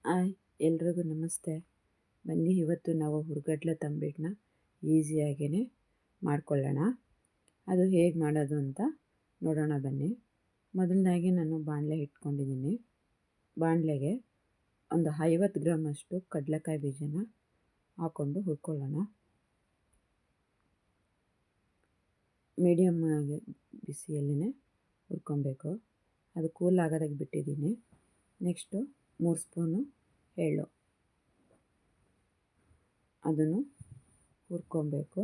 Hi, ಎಲ್ರಿಗೂ ನಮಸ್ತೆ. ಬನ್ನಿ, ಇವತ್ತು ನಾವು ಹುರ್ಗಡ್ಲೆ ತಂಬಿಟ್ಟನ್ನ ಈಸಿಯಾಗೇ ಮಾಡ್ಕೊಳ್ಳೋಣ. ಅದು ಹೇಗೆ ಮಾಡೋದು ಅಂತ ನೋಡೋಣ ಬನ್ನಿ. ಮೊದಲನೇದಾಗಿ ನಾನು ಬಾಣಲೆ ಇಟ್ಕೊಂಡಿದ್ದೀನಿ. ಬಾಣಲೆಗೆ ಒಂದು 50 ಗ್ರಾಮಷ್ಟು ಕಡಲೆಕಾಯಿ ಬೀಜನ ಹಾಕ್ಕೊಂಡು ಹುರ್ಕೊಳ್ಳೋಣ. ಮೀಡಿಯಮ್ ಬಿಸಿಯಲ್ಲೇ ಹುರ್ಕೊಬೇಕು. ಅದು ಕೂಲ್ ಆಗೋದಕ್ಕೆ ಬಿಟ್ಟಿದ್ದೀನಿ. ನೆಕ್ಸ್ಟು 3 ಸ್ಪೂನು ಎಳ್ಳು, ಅದನ್ನು ಹುರ್ಕೊಬೇಕು.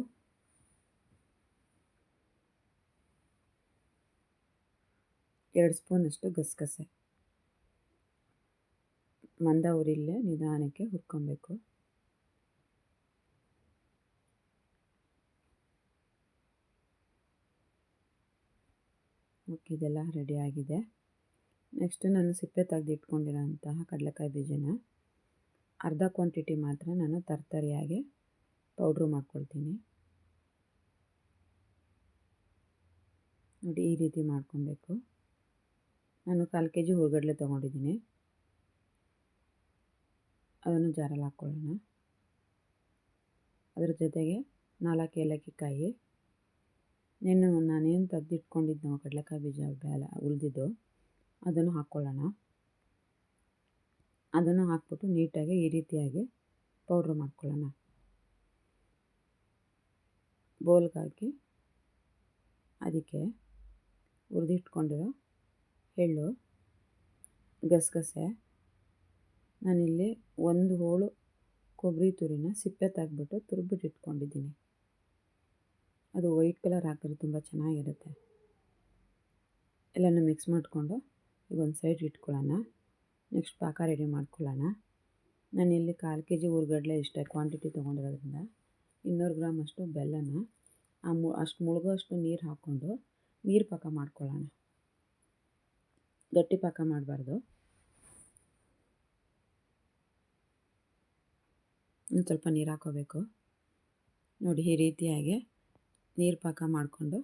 ಎರಡು ಸ್ಪೂನಷ್ಟು ಗಸಗಸೆ ಮಂದ ಉರಿಲೇ ನಿಧಾನಕ್ಕೆ ಹುರ್ಕೊಬೇಕು. ಇದೆಲ್ಲ ರೆಡಿಯಾಗಿದೆ. ನೆಕ್ಸ್ಟು ನಾನು ಸಿಪ್ಪೆ ತೆಗೆದಿಟ್ಕೊಂಡಿರೋಂತಹ ಕಡಲೆಕಾಯಿ ಬೀಜನ ಅರ್ಧ ಕ್ವಾಂಟಿಟಿ ಮಾತ್ರ ನಾನು ತರ್ತರಿಯಾಗಿ ಪೌಡ್ರು ಮಾಡ್ಕೊಳ್ತೀನಿ. ನೋಡಿ, ಈ ರೀತಿ ಮಾಡ್ಕೊಬೇಕು. ನಾನು 1/4 kg ಹುರ್ಗಡ್ಲೆ ತೊಗೊಂಡಿದ್ದೀನಿ. ಅದನ್ನು ಜಾರಲ್ಲಿ ಹಾಕ್ಕೊಳ್ಳೋಣ. ಅದ್ರ ಜೊತೆಗೆ 4 ಏಲಕ್ಕಿಕಾಯಿ, ನಾನೇನು ತೆಗೆದಿಟ್ಕೊಂಡಿದ್ದು ಕಡಲೆಕಾಯಿ ಬೀಜ ಉಳಿದಿದ್ದು ಅದನ್ನು ಹಾಕ್ಕೊಳ್ಳೋಣ. ಅದನ್ನು ಹಾಕ್ಬಿಟ್ಟು ನೀಟಾಗಿ ಈ ರೀತಿಯಾಗಿ ಪೌಡ್ರ್ ಮಾಡ್ಕೊಳ್ಳೋಣ. ಬೌಲ್ಗೆ ಹಾಕಿ ಅದಕ್ಕೆ ಹುರಿದಿಟ್ಕೊಂಡಿರೋ ಎಳ್ಳು, ಗಸಗಸೆ, ನಾನಿಲ್ಲಿ 1 ಹೋಳು ಕೊಬ್ಬರಿ ತುರಿನ ಸಿಪ್ಪೆ ತೆಗೆದ್ಬಿಟ್ಟು ತುರಿದ್ಬಿಟ್ಟು ಇಟ್ಕೊಂಡಿದ್ದೀನಿ. ಅದು ವೈಟ್ ಕಲರ್ ಹಾಕಿದ್ರೆ ತುಂಬ ಚೆನ್ನಾಗಿರುತ್ತೆ. ಎಲ್ಲನೂ ಮಿಕ್ಸ್ ಮಾಡಿಕೊಂಡು ಈಗ ಒಂದು ಸೈಡ್ಗೆ ಇಟ್ಕೊಳ್ಳೋಣ. ನೆಕ್ಸ್ಟ್ ಪಾಕ ರೆಡಿ ಮಾಡ್ಕೊಳ್ಳೋಣ. ನಾನಿಲ್ಲಿ 1/4 kg ಹುರ್ಗಡ್ಲೆ ಇಷ್ಟೇ ಕ್ವಾಂಟಿಟಿ ತೊಗೊಂಡಿರೋದ್ರಿಂದ 200 ಗ್ರಾಮ್ ಅಷ್ಟು ಬೆಲ್ಲನ ಅಷ್ಟು ಮುಳುಗೋಷ್ಟು ನೀರು ಹಾಕ್ಕೊಂಡು ನೀರು ಪಾಕ ಮಾಡ್ಕೊಳ್ಳೋಣ. ಗಟ್ಟಿ ಪಾಕ ಮಾಡಬಾರ್ದು. ಒಂದು ಸ್ವಲ್ಪ ನೀರು ಹಾಕ್ಕೋಬೇಕು. ನೋಡಿ, ಈ ರೀತಿಯಾಗಿ ನೀರು ಪಾಕ ಮಾಡಿಕೊಂಡು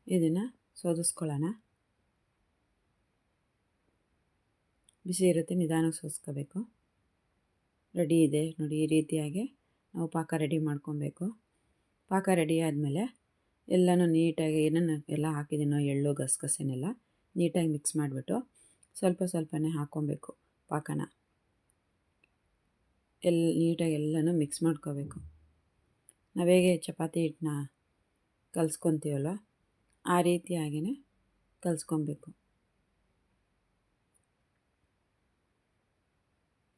ಇದನ್ನು ಸೋದಿಸ್ಕೊಳ್ಳೋಣ. ಬಿಸಿ ಇರುತ್ತೆ, ನಿಧಾನಕ್ಕೆ ಸೋಸ್ಕೋಬೇಕು. ರೆಡಿ ಇದೆ ನೋಡಿ. ಈ ರೀತಿಯಾಗಿ ನಾವು ಪಾಕ ರೆಡಿ ಮಾಡ್ಕೊಬೇಕು. ಪಾಕ ರೆಡಿ ಆದಮೇಲೆ ಎಲ್ಲನೂ ನೀಟಾಗಿ ಎಲ್ಲ ಹಾಕಿದ್ದೀನೋ ಎಳ್ಳು ಗಸಗಸೆನೆಲ್ಲ ನೀಟಾಗಿ ಮಿಕ್ಸ್ ಮಾಡಿಬಿಟ್ಟು ಸ್ವಲ್ಪನೇ ಹಾಕ್ಕೊಬೇಕು. ಪಾಕನ ನೀಟಾಗಿ ಎಲ್ಲನೂ ಮಿಕ್ಸ್ ಮಾಡ್ಕೋಬೇಕು. ನಾವು ಹೇಗೆ ಚಪಾತಿ ಹಿಟ್ಟನ್ನ ಕಲಿಸ್ಕೊತೀವಲ್ಲ ಆ ರೀತಿಯಾಗಿಯೇ ಕಲಿಸ್ಕೊಬೇಕು.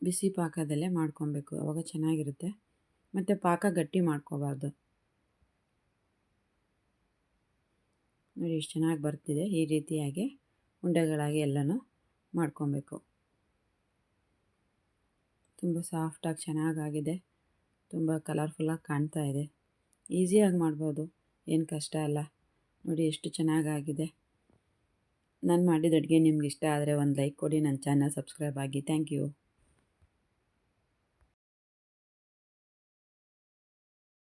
ಬಿಸಿ ಪಾಕದಲ್ಲೇ ಮಾಡ್ಕೊಬೇಕು, ಆವಾಗ ಚೆನ್ನಾಗಿರುತ್ತೆ. ಮತ್ತು ಪಾಕ ಗಟ್ಟಿ ಮಾಡ್ಕೋಬಾರ್ದು. ನೋಡಿ, ಇಷ್ಟು ಚೆನ್ನಾಗಿ ಬರ್ತಿದೆ. ಈ ರೀತಿಯಾಗಿ ಉಂಡೆಗಳಾಗಿ ಎಲ್ಲನೂ ಮಾಡ್ಕೊಬೇಕು. ತುಂಬ ಸಾಫ್ಟಾಗಿ ಚೆನ್ನಾಗಾಗಿದೆ. ತುಂಬ ಕಲರ್ಫುಲ್ಲಾಗಿ ಕಾಣ್ತಾ ಇದೆ. ಈಸಿಯಾಗಿ ಮಾಡ್ಬೋದು, ಏನು ಕಷ್ಟ ಅಲ್ಲ. ನೋಡಿ ಎಷ್ಟು ಚೆನ್ನಾಗಾಗಿದೆ. ನಾನು ಮಾಡಿದ ಅಡುಗೆ ನಿಮ್ಗೆ ಇಷ್ಟ ಆದರೆ ಒಂದು ಲೈಕ್ ಕೊಡಿ. ನನ್ನ ಚಾನಲ್ ಸಬ್ಸ್ಕ್ರೈಬ್ ಆಗಿ. Thank you.